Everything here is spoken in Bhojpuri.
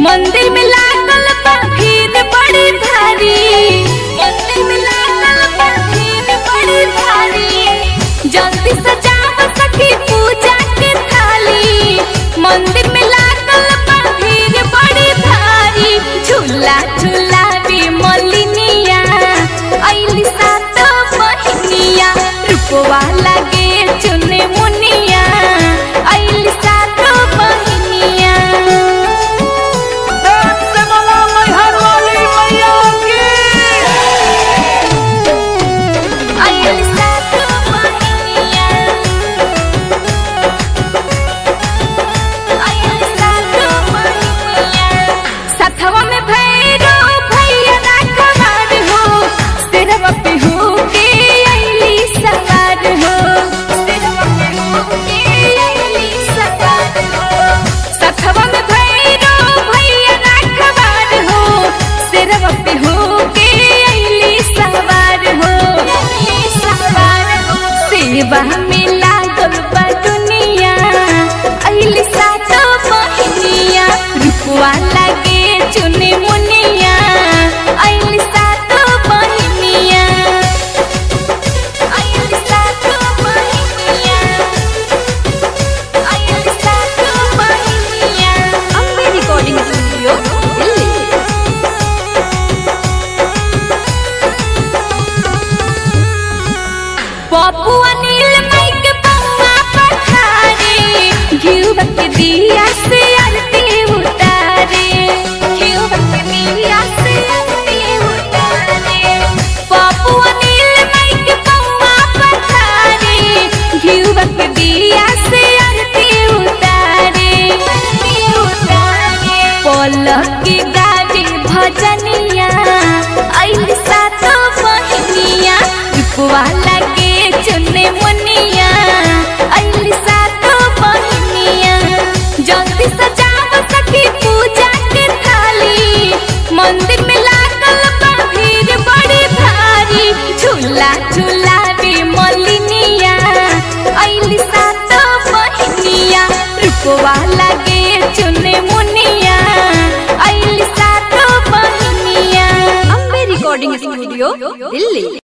मंदिर में लागल बा भीड़ बड़ी भारी, मंदिर में लागल बा भीड़ बड़ी भारी। जल्दी सजाव सखी पूजा के थाली, मंदिर में लागल बा भीड़ बड़ी भारी। झूला झूलावी मलिनिया आइली सात बहिनिया, रूपवा लागे चुने मुनिया आइली सात बहिनिया। सेवा में लागल बा दुनिया आइली सात बहिनिया, रूपवा लागे चुने मुनिया आइली सात बहिनिया, आइली सात बहिनिया, आइली सात बहिनिया। Ambe recording studio Delhi. पप्पू अनिल माइक बउआ पखारे, घिउ के दिया से आरती उतारे, घिउ के दिया से आरती उतारे। पप्पू अनिल माइक बउआ पखारे, घिउ के दिया से आरती उतारे, पलक की गाड़ी भजनिया आइली सात बहिनिया, रूपवा लागे चुने मुनिया आइली सात बहिनिया। जल्दी सजाव सखी पूजा के थाली, मंदिर में लागल बा भीड़ बड़ी भारी। झूला झूलावी मलिनिया आइली सात बहिनिया, रूपवा लागे चुने मुनिया आइली सात बहिनिया। Ambe recording studio Delhi.